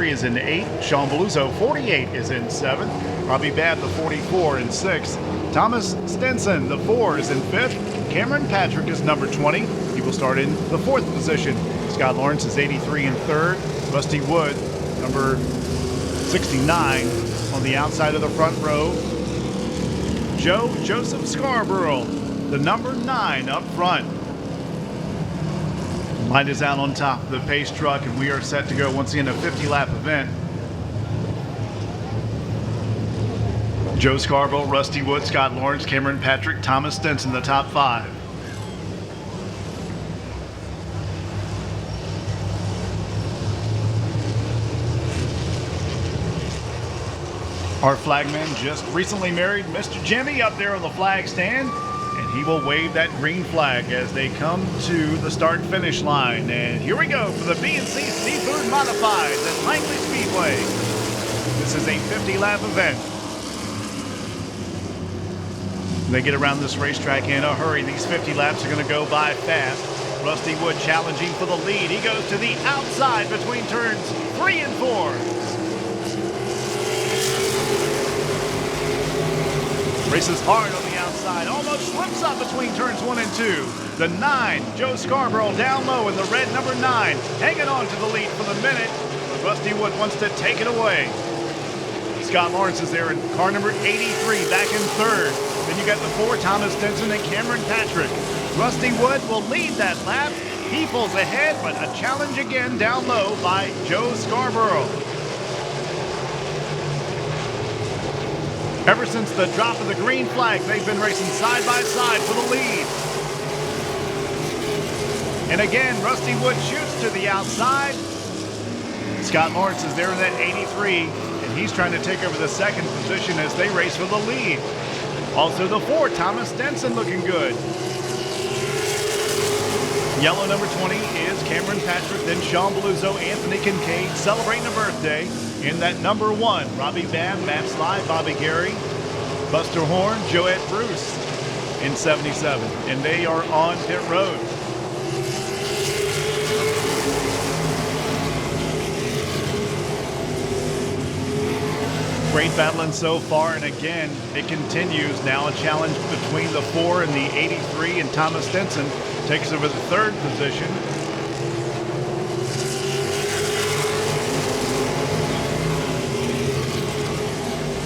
83 is in 8th. Sean Beluzzo, 48, is in 7th. Robbie Babb, the 44, in 6th. Thomas Stinson, the 4, is in 5th. Cameron Patrick is number 20. He will start in the 4th position. Scott Lawrence is 83 in 3rd. Rusty Wood, number 69, on the outside of the front row. Joseph Scarborough, the number 9 up front. Light is out on top of the pace truck, and we are set to go once again a 50-lap event. Joe Scarborough, Rusty Wood, Scott Lawrence, Cameron Patrick, Thomas Stinson, the top 5. Our flagman just recently married, Mr. Jimmy, up there on the flag stand, and he will wave that green flag as they come to the start-finish line. And here we go for the B&C Seafood Modifieds at Langley Speedway. This is a 50-lap event. They get around this racetrack in a hurry. These 50 laps are going to go by fast. Rusty Wood challenging for the lead. He goes to the outside between turns 3 and 4. Races hard on the outside, almost slips up between turns 1 and 2. The 9, Joe Scarborough, down low in the red number 9, hanging on to the lead for the minute. But Rusty Wood wants to take it away. Scott Lawrence is there in car number 83, back in 3rd. Then you got the 4, Thomas Stinson and Cameron Patrick. Rusty Wood will lead that lap. He pulls ahead, but a challenge again down low by Joe Scarborough. Ever since the drop of the green flag, they've been racing side by side for the lead. And again, Rusty Wood shoots to the outside. Scott Lawrence is there in that 83, and he's trying to take over the 2nd position as they race for the lead. Also the 4, Thomas Stinson, looking good. Yellow number 20 is Cameron Patrick, then Sean Beluzzo, Anthony Kincaid celebrating a birthday. In that number 1, Robbie Babb, Matt Sly, Bobby Gary, Buster Horn, Joette Bruce in 77. And they are on pit road. Great battling so far, and again, it continues. Now a challenge between the 4 and the 83, and Thomas Stinson takes over the 3rd position.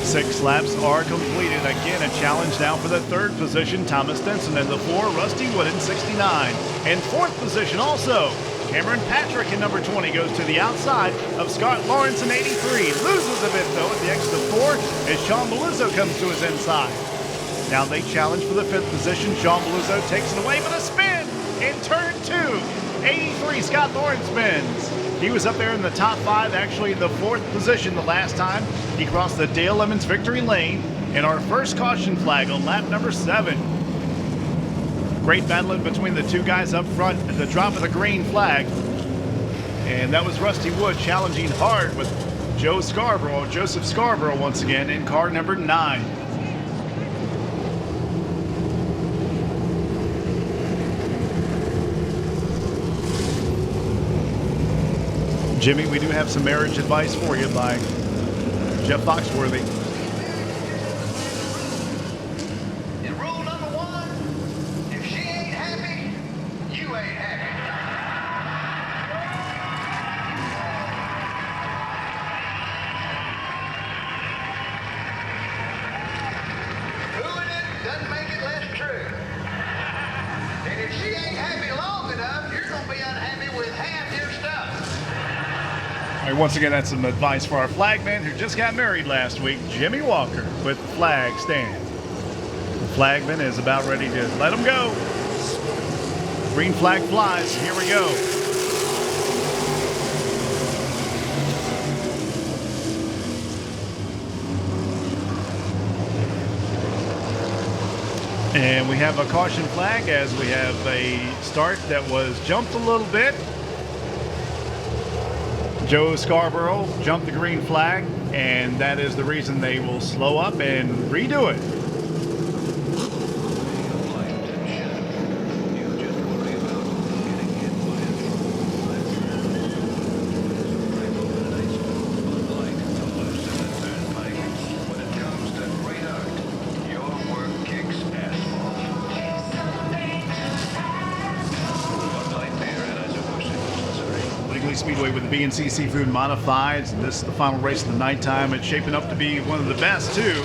Six laps are completed. Again, a challenge now for the 3rd position, Thomas Stinson, and the 4, Rusty Wood in 69. And 4th position also, Cameron Patrick in number 20 goes to the outside of Scott Lawrence in 83. Loses a bit, though, at the exit of 4 as Sean Beluzzo comes to his inside. Now they challenge for the 5th position. Sean Beluzzo takes it away, but a spin in turn 2. 83, Scott Lawrence spins. He was up there in the top 5, actually in the 4th position the last time he crossed the Dale Lemons victory lane in our first caution flag on lap number 7. Great battling between the 2 guys up front at the drop of the green flag. And that was Rusty Wood challenging hard with Joseph Scarborough once again in car number 9. Jimmy, we do have some marriage advice for you by Jeff Foxworthy. And rule number 1, if she ain't happy, you ain't happy. Doing it doesn't make it less true. And if she ain't happy long enough, you're going to be unhappy with half your stuff. All right, once again, that's some advice for our flagman who just got married last week, Jimmy Walker, with the flag stand. The flagman is about ready to let him go. Green flag flies. Here we go. And we have a caution flag as we have a start that was jumped a little bit. Joe Scarborough jumped the green flag, and that is the reason they will slow up and redo it. Speedway with the B&C Seafood Modifieds, and this is the final race of the nighttime. It's shaping up to be one of the best, too.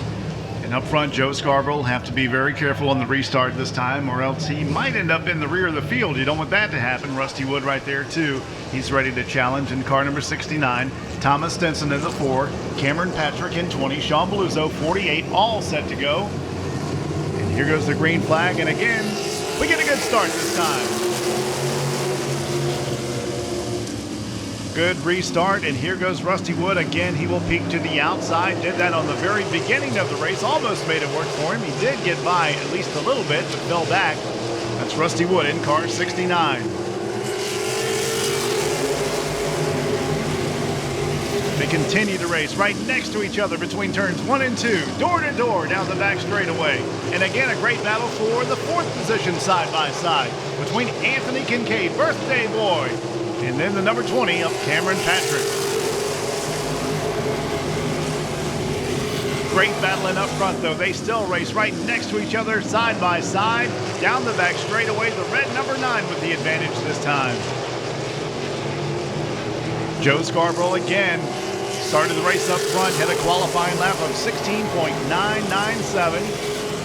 And up front, Joe Scarborough will have to be very careful on the restart this time, or else he might end up in the rear of the field. You don't want that to happen. Rusty Wood right there, too. He's ready to challenge in car number 69. Thomas Stinson in the 4. Cameron Patrick in 20. Sean Beluzzo, 48, all set to go. And here goes the green flag, and again, we get a good start this time. Good restart, and here goes Rusty Wood again. He will peek to the outside. Did that on the very beginning of the race. Almost made it work for him. He did get by at least a little bit, but fell back. That's Rusty Wood in car 69. They continue to race right next to each other between turns 1 and 2, door to door down the back straightaway. And again, a great battle for the 4th position side by side between Anthony Kincaid, birthday boy, and then the number 20 of Cameron Patrick. Great battling up front, though. They still race right next to each other, side by side. Down the back straightaway, the red number 9 with the advantage this time. Joe Scarborough again started the race up front, had a qualifying lap of 16.997.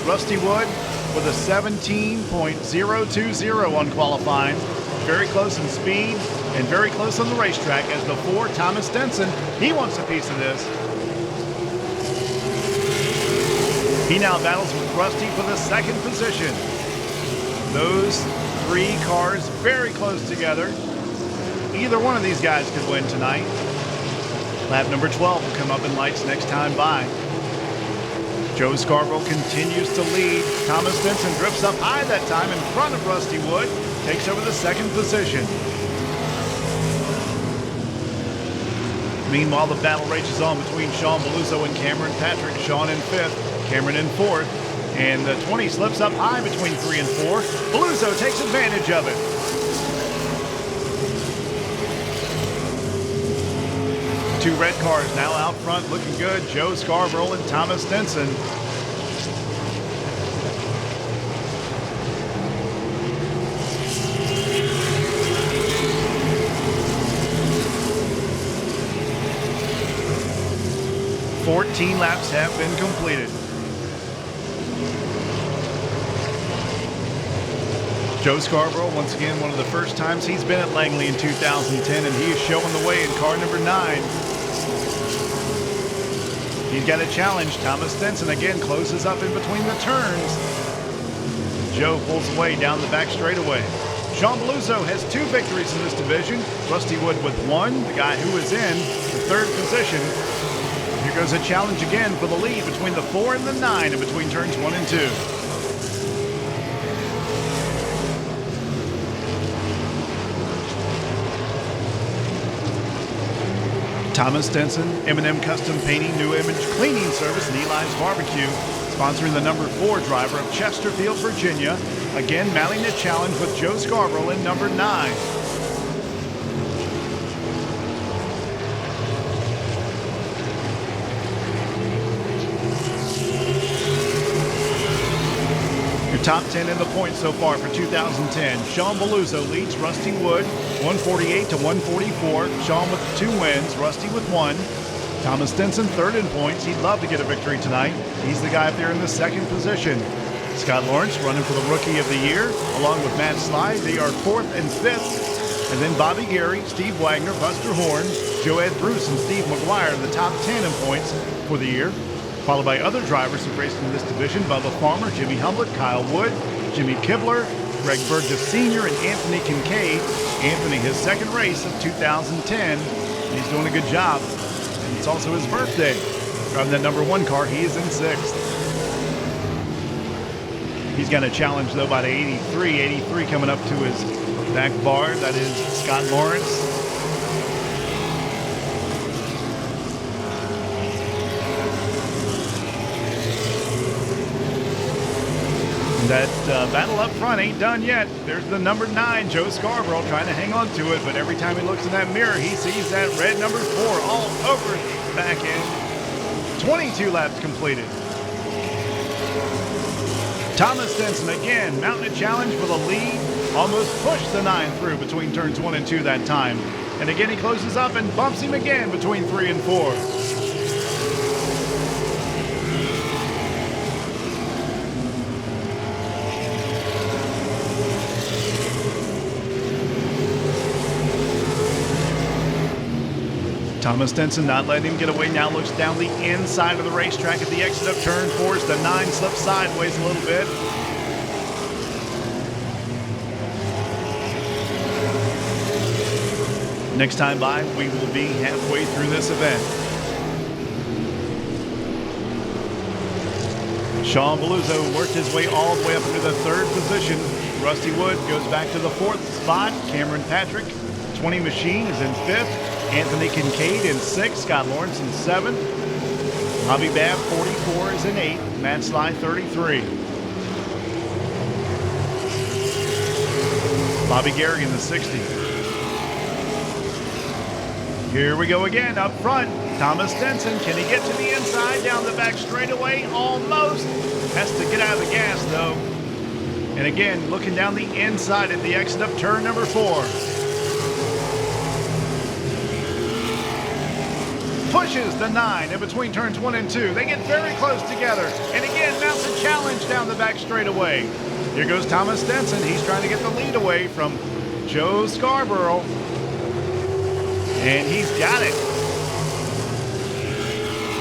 Rusty Wood with a 17.020 on qualifying. Very close in speed and very close on the racetrack as the 4, Thomas Stinson, he wants a piece of this. He now battles with Rusty for the 2nd position. Those 3 cars very close together. Either one of these guys could win tonight. Lap number 12 will come up in lights next time by. Joe Scarborough continues to lead. Thomas Stinson drifts up high that time in front of Rusty Wood. Takes over the 2nd position. Meanwhile, the battle rages on between Sean Beluzzo and Cameron Patrick. Sean in 5th, Cameron in 4th. And the 20 slips up high between 3 and 4. Beluzzo takes advantage of it. Two red cars now out front looking good. Joe Scarborough and Thomas Stinson. "14 laps have been completed." Joe Scarborough, once again, one of the first times he's been at Langley in 2010, and he is showing the way in car number 9. He's got a challenge. Thomas Stinson again closes up in between the turns. Joe pulls away down the back straightaway. Sean Beluzzo has 2 victories in this division. Rusty Wood with 1, the guy who is in the 3rd position. Here goes a challenge again for the lead between the 4 and the 9 and between turns 1 and 2. Thomas Stinson, M&M Custom Painting, New Image Cleaning Service, and Eli's Barbecue, sponsoring the number 4 driver of Chesterfield, Virginia. Again, mounting a challenge with Joe Scarborough in number 9. Your top 10 in the points so far for 2010. Sean Beluzzo leads Rusty Wood, 148 to 144. Sean with 2 wins, Rusty with 1. Thomas Stinson 3rd in points. He'd love to get a victory tonight. He's the guy up there in the 2nd position. Scott Lawrence running for the Rookie of the Year, along with Matt Sly. They are 4th and 5th. And then Bobby Gary, Steve Wagner, Buster Horn, Joed Bruce, and Steve McGuire, the top 10 in points for the year. Followed by other drivers who raced in this division: Bubba Farmer, Jimmy Humblett, Kyle Wood, Jimmy Kibler, Greg Burgess Sr., and Anthony Kincaid. Anthony, his 2nd race of 2010. He's doing a good job. And it's also his birthday. Driving that number 1 car, he is in 6th. He's got a challenge, though, by the 83. 83 coming up to his back bar. That is Scott Lawrence. That battle up front ain't done yet. There's the number 9, Joe Scarborough, trying to hang on to it, but every time he looks in that mirror, he sees that red number 4 all over the back end. 22 laps completed. Thomas Stinson again mounting a challenge for the lead. Almost pushed the 9 through between turns 1 and 2 that time. And again, he closes up and bumps him again between 3 and 4. Thomas Stinson not letting him get away, now looks down the inside of the racetrack at the exit of turn 4 as the 9 slips sideways a little bit. Next time by, we will be halfway through this event. Sean Beluzzo worked his way all the way up into the 3rd position. Rusty Wood goes back to the 4th spot. Cameron Patrick, 20 Machine, is in 5th. Anthony Kincaid in 6th. Scott Lawrence in 7th. Bobby Babb, 44, is in 8th. Matt Sly, 33. Bobby Gary in the 60. Here we go again up front. Thomas Stinson, can he get to the inside down the back straightaway? Almost. Has to get out of the gas though. And again, looking down the inside at the exit of turn number 4. Pushes the 9 in between turns 1 and 2. They get very close together. And again, mounts a challenge down the back straightaway. Here goes Thomas Stinson. He's trying to get the lead away from Joe Scarborough. And he's got it.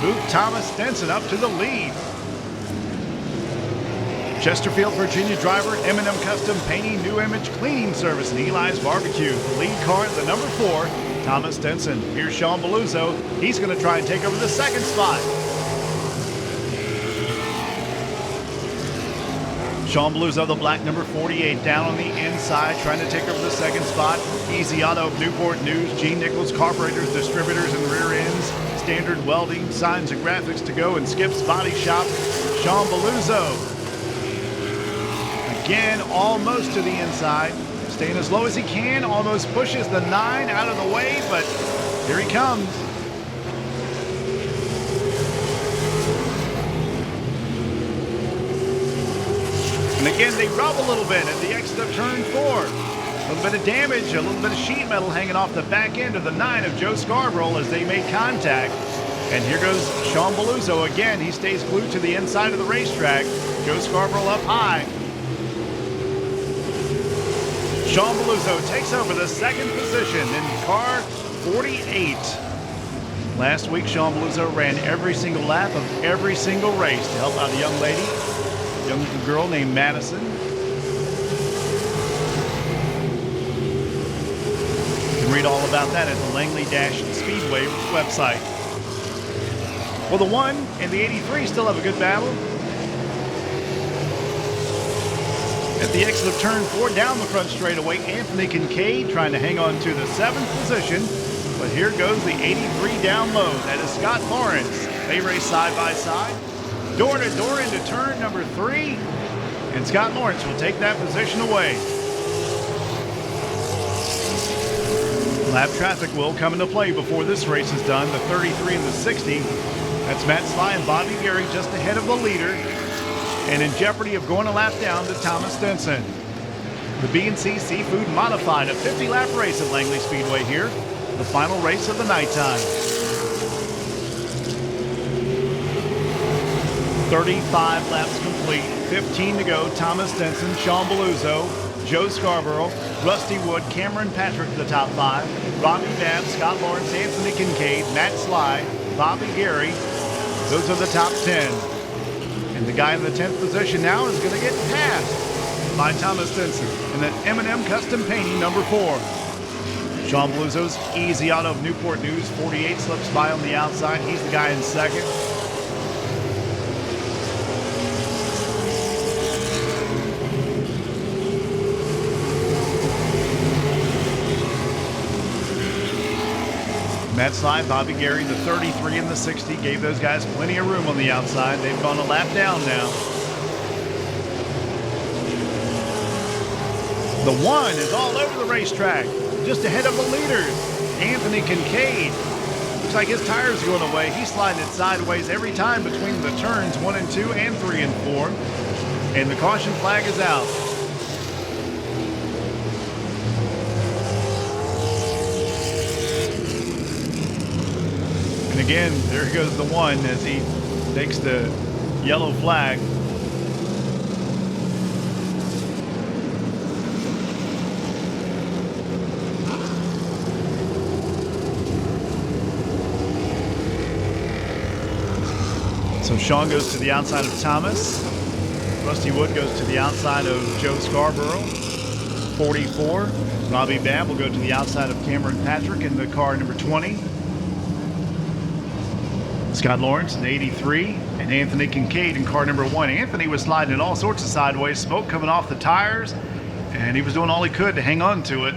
Moved Thomas Stinson up to the lead. Chesterfield, Virginia driver, M&M Custom Painting, New Image Cleaning Service, and Eli's Barbecue. The lead car at the number 4, Thomas Stinson. Here's Sean Beluzzo. He's going to try and take over the 2nd spot. Sean Beluzzo, the black number 48, down on the inside, trying to take over the 2nd spot. Easy Auto of Newport News, Gene Nichols, carburetors, distributors, and rear ends. Standard Welding, Signs and Graphics to Go, and Skip's Body Shop. Sean Beluzzo. Again, almost to the inside. Staying as low as he can, almost pushes the 9 out of the way, but here he comes. And again, they rub a little bit at the exit of turn 4. A little bit of damage, a little bit of sheet metal hanging off the back end of the 9 of Joe Scarborough as they make contact. And here goes Sean Beluzzo again. He stays glued to the inside of the racetrack. Joe Scarborough up high. Sean Beluzzo takes over the 2nd position in car 48. Last week, Sean Beluzzo ran every single lap of every single race to help out a young lady, a young girl named Madison. You can read all about that at the Langley Speedway website. Well, the 1 and the 83 still have a good battle. At the exit of turn 4, down the front straightaway, Anthony Kincaid trying to hang on to the 7th position. But here goes the 83 down low. That is Scott Lawrence. They race side by side. Door to door into turn number 3. And Scott Lawrence will take that position away. Lap traffic will come into play before this race is done. The 33 and the 60. That's Matt Sly and Bobby Gary just ahead of the leader. And in jeopardy of going a lap down to Thomas Stinson. The B&C Seafood Modified, a 50-lap race at Langley Speedway here. The final race of the nighttime. 35 laps complete, 15 to go. Thomas Stinson, Sean Beluzzo, Joe Scarborough, Rusty Wood, Cameron Patrick the top 5, Robbie Babb, Scott Lawrence, Anthony Kincaid, Matt Sly, Bobby Gary. Those are the top 10. And the guy in the 10th position now is going to get passed by Thomas Stinson in that M&M Custom Painting number 4. Sean Beluzzo's Easy Auto of Newport News, 48, slips by on the outside. He's the guy in 2nd. Matt Sly, Bobby Gary, the 33 and the 60, gave those guys plenty of room on the outside. They've gone a lap down now. The 1 is all over the racetrack, just ahead of the leaders. Anthony Kincaid. Looks like his tire's going away. He's sliding it sideways every time between the turns 1 and 2 and 3 and 4. And the caution flag is out. again, there goes the one as he takes the yellow flag. So Sean goes to the outside of Thomas. Rusty Wood goes to the outside of Joe Scarborough. 44. Robbie Babb will go to the outside of Cameron Patrick in the car number 20. Scott Lawrence in 83. And Anthony Kincaid in car number 1. Anthony was sliding in all sorts of sideways. Smoke coming off the tires. And he was doing all he could to hang on to it.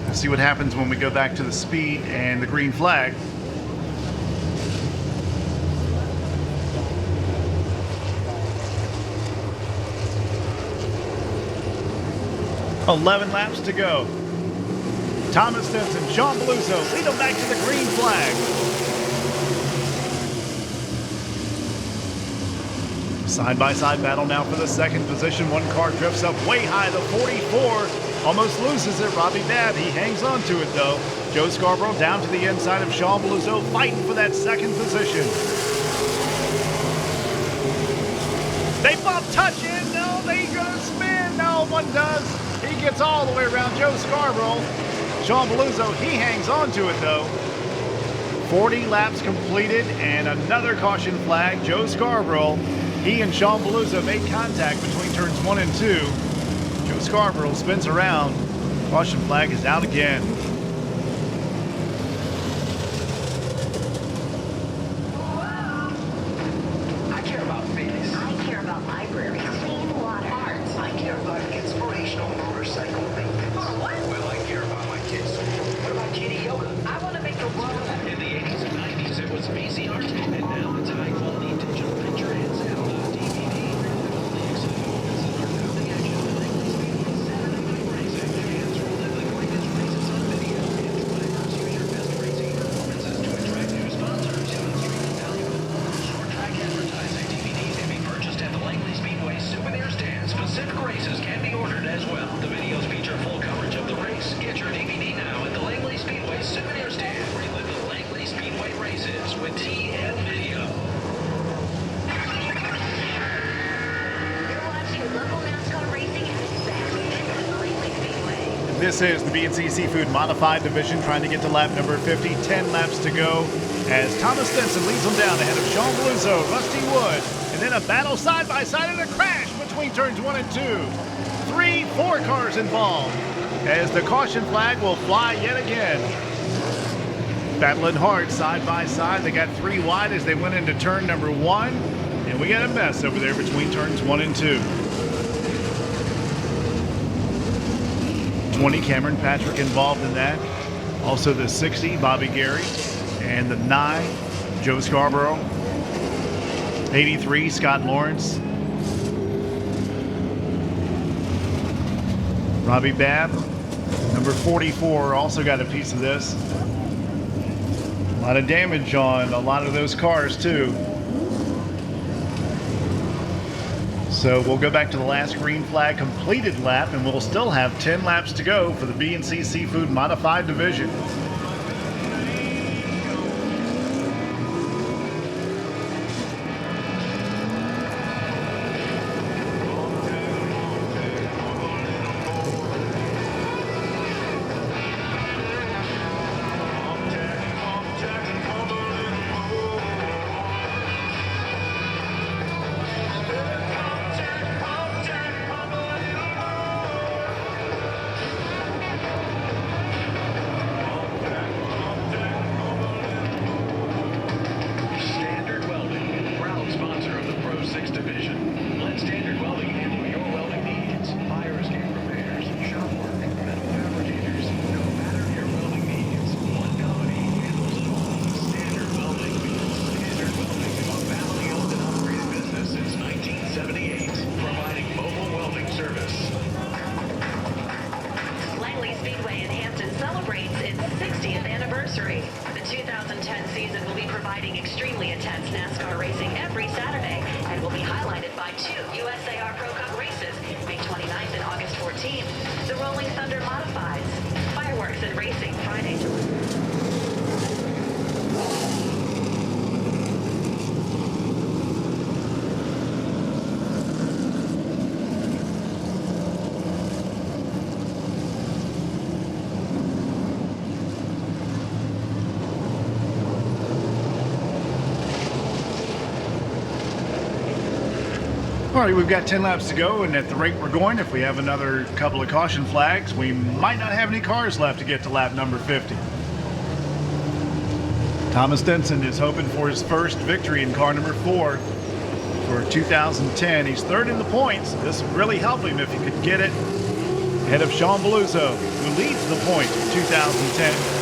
We'll see what happens when we go back to the speed and the green flag. 11 laps to go. Thomas Stinson, Sean Beluso lead them back to the green flag. Side-by-side battle now for the second position. One car drifts up way high, the 44. Almost loses it. Robbie Babb, he hangs on to it though. Joe Scarborough down to the inside of Sean Beluso, fighting for that second position. They bump touch in. No, they gonna spin. No, one does. He gets all the way around Joe Scarborough. Sean Beluso, he hangs on to it though. 40 laps completed and another caution flag. Joe Scarborough, he and Sean Beluso made contact between turns 1 and 2. Joe Scarborough spins around. Caution flag is out again. I care about fitness. I care about libraries, clean water, arts. I care about inspirational motorcycle maintenance. What? Well, I care about my kids. What about kitty yoga? I want to make the world. In the 80s and 90s, it was VCR, and now it's high-quality digital picture and sound on DVD. Only accessible as an arcade action. Langley Speedway Saturday Night Racing. Fans will live the quickest races on video, and drivers use your best racing performances to attract new sponsors. Streaming valuable short track advertising DVDs can be purchased at the Langley Speedway souvenir stand. Specific races can be ordered as well. The videos feature full coverage of the race. Get your DVD now at the Langley Speedway souvenir stand. Relive the Langley Speedway races with TM Video. You're watching local NASCAR racing at its best at the Langley Speedway. This is the B&C Seafood Modified Division trying to get to lap number 50. 10 laps to go as Thomas Stinson leads them down ahead of Sean Beluso, Rusty Wood, and then a battle side-by-side and a crash between turns 1 and 2. 3-4 cars involved as the caution flag will fly yet again. Battling hard side-by-side. They got 3 wide as they went into turn number 1. And we got a mess over there between turns 1 and 2. 20, Cameron Patrick involved in that. Also the 60, Bobby Gary. And the 9, Joe Scarborough. 83, Scott Lawrence. Robbie Babb, number 44, also got a piece of this. A lot of damage on a lot of those cars too. So we'll go back to the last green flag completed lap, and we'll still have 10 laps to go for the B&C Seafood Modified Division. Langley Speedway in Hampton celebrates its 60th anniversary. The 2010 season will be providing extremely intense NASCAR racing every Saturday and will be highlighted by 2 USAR Pro Cup races, May 29th and August 14th. The Rolling Thunder Modifieds, fireworks and racing Friday, July. All right, we've got 10 laps to go, and at the rate we're going, if we have another couple of caution flags, we might not have any cars left to get to lap number 50. Thomas Stinson is hoping for his first victory in car number 4 for 2010. He's third in the points. This would really help him if he could get it ahead of Sean Beluzzo, who leads the points for 2010.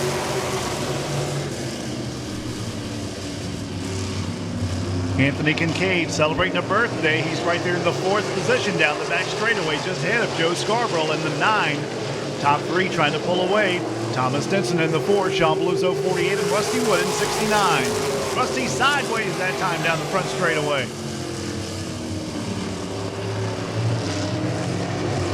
Anthony Kincaid celebrating a birthday. He's right there in the 4th position down the back straightaway, just ahead of Joe Scarborough in the 9. Top 3 trying to pull away. Thomas Stinson in the 4, Sean Beluzzo 48, and Rusty Wood in 69. Rusty sideways that time down the front straightaway.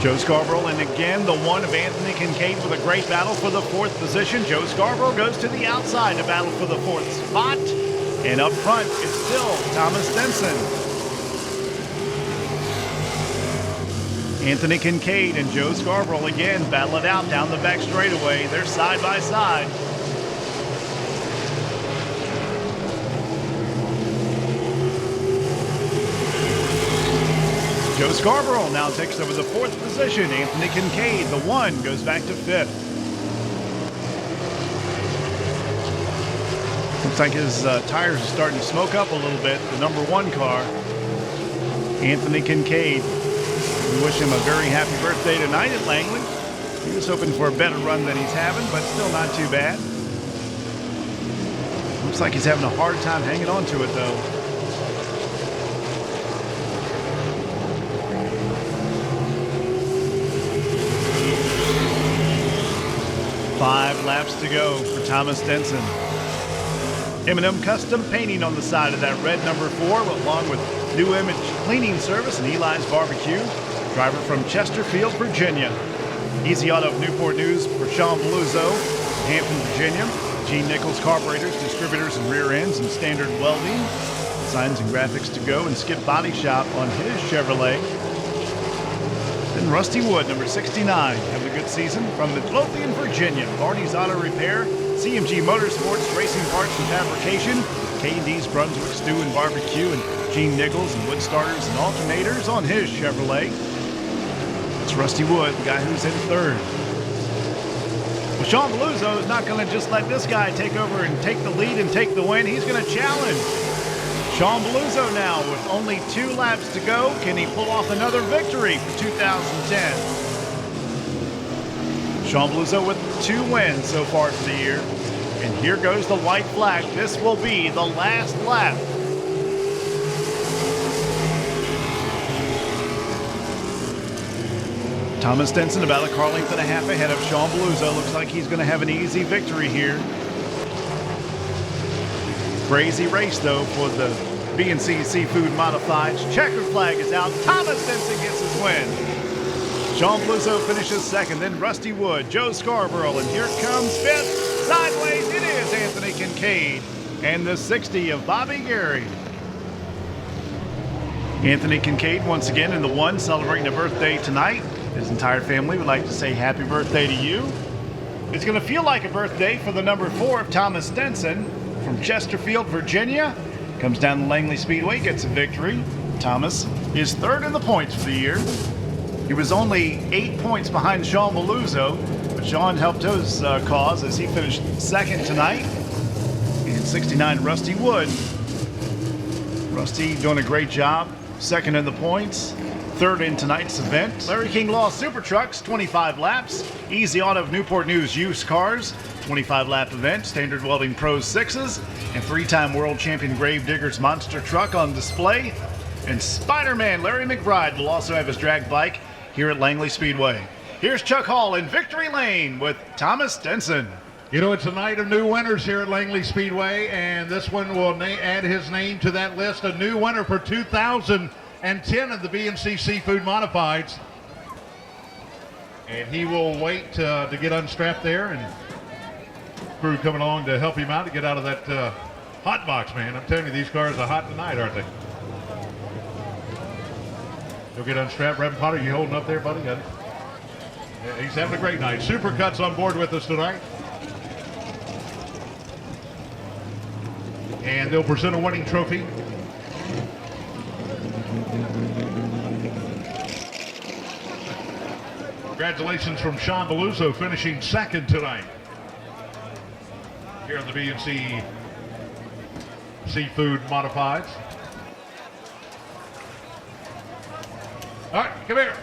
Joe Scarborough, and again the 1 of Anthony Kincaid with a great battle for the 4th position. Joe Scarborough goes to the outside to battle for the 4th spot. And up front, it's still Thomas Stinson. Anthony Kincaid and Joe Scarborough again battle it out down the back straightaway. They're side by side. Joe Scarborough now takes over the 4th position. Anthony Kincaid, the 1, goes back to 5th. Looks like his tires are starting to smoke up a little bit. The number 1 car, Anthony Kincaid. We wish him a very happy birthday tonight at Langley. He was hoping for a better run than he's having, but still not too bad. Looks like he's having a hard time hanging on to it, though. Five laps to go for Thomas Stinson. M&M Custom Painting on the side of that red number 4, along with New Image Cleaning Service and Eli's Barbecue. Driver from Chesterfield, Virginia. Easy Auto of Newport News for Sean Beluzzo, Hampton, Virginia. Gene Nichols Carburetors, Distributors and Rear Ends and Standard Welding. Signs and Graphics to Go and Skip Body Shop on his Chevrolet. Then Rusty Wood, number 69, having a good season from Midlothian, Virginia. Barney's Auto Repair, CMG Motorsports, Racing Parts and Fabrication, K&D's Brunswick Stew and Barbecue, and Gene Nichols and Wood Starters and Alternators on his Chevrolet. It's Rusty Wood, the guy who's in 3rd. Well, Sean Beluzzo is not going to just let this guy take over and take the lead and take the win. He's going to challenge Sean Beluzzo now with only 2 laps to go. Can he pull off another victory for 2010? Sean Beluzzo with 2 wins so far for the year. And here goes the white flag. This will be the last lap. Thomas Stinson about a car length and a half ahead of Sean Beluzzo. Looks like he's going to have an easy victory here. Crazy race, though, for the B&C Seafood Modifieds. Checker flag is out. Thomas Stinson gets his win. Sean Beluzzo finishes 2nd, then Rusty Wood, Joe Scarborough, and here comes 5th. Sideways, it is Anthony Kincaid, and the 60 of Bobby Gary. Anthony Kincaid once again in the 1, celebrating a birthday tonight. His entire family would like to say happy birthday to you. It's going to feel like a birthday for the number 4 of Thomas Stinson from Chesterfield, Virginia. Comes down to Langley Speedway, gets a victory. Thomas is 3rd in the points for the year. He was only 8 points behind Sean Beluzzo, but Sean helped his cause as he finished 2nd tonight. And 69, Rusty Wood. Rusty doing a great job. 2nd in the points. 3rd in tonight's event. Larry King Law Super Trucks, 25 laps. Easy Auto of Newport News Used Cars, 25-lap event. Standard Welding Pros 6s. And 3-time world champion Grave Digger's monster truck on display. And Spider-Man Larry McBride will also have his drag bike here at Langley Speedway. Here's Chuck Hall in Victory Lane with Thomas Stinson. You know, it's a night of new winners here at Langley Speedway, and this one will add his name to that list. A new winner for 2010 of the B&C Seafood Modifieds. And he will wait to get unstrapped there, and crew coming along to help him out to get out of that hot box, man. I'm telling you, these cars are hot tonight, aren't they? He'll get unstrapped. Reverend Potter, you holding up there, buddy? Yeah, he's having a great night. Supercuts on board with us tonight. And they'll present a winning trophy. Congratulations from Sean Beluzzo, finishing second tonight here in the B&C Seafood Modifieds. All right, come here.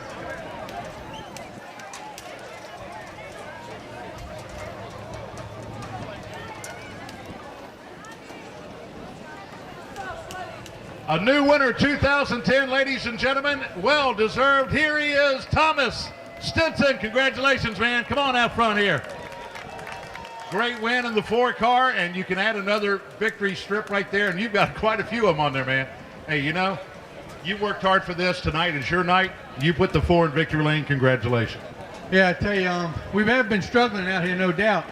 A new winner 2010, ladies and gentlemen, well deserved. Here he is, Thomas Stinson. Congratulations, man. Come on out front here. Great win in the 4-car, and you can add another victory strip right there, and you've got quite a few of them on there, man. Hey, you know, you worked hard for this. Tonight is your night. You put the 4 in victory lane. Congratulations. Yeah, I tell you, we have been struggling out here, no doubt.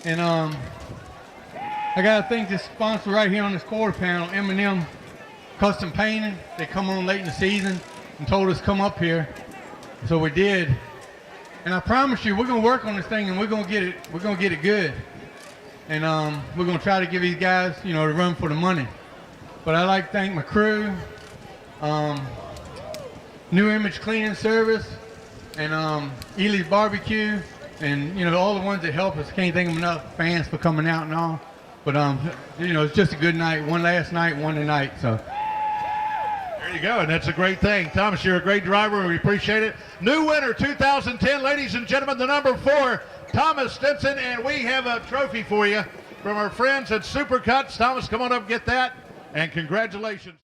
And I got to thank this sponsor right here on this quarter panel, M&M Custom Painting. They come on late in the season and told us come up here, so we did. And I promise you, we're gonna work on this thing and we're gonna get it good. And we're gonna try to give these guys, you know, the run for the money. But I'd like to thank my crew, New Image Cleaning Service, and Ely's Barbecue, and you know, all the ones that help us. Can't thank them enough, fans for coming out and all. But you know, it's just a good night. One last night, one tonight. So. There you go, and that's a great thing. Thomas, you're a great driver, and we appreciate it. New winner 2010, ladies and gentlemen, the number 4, Thomas Stinson, and we have a trophy for you from our friends at Supercuts. Thomas, come on up and get that, and congratulations.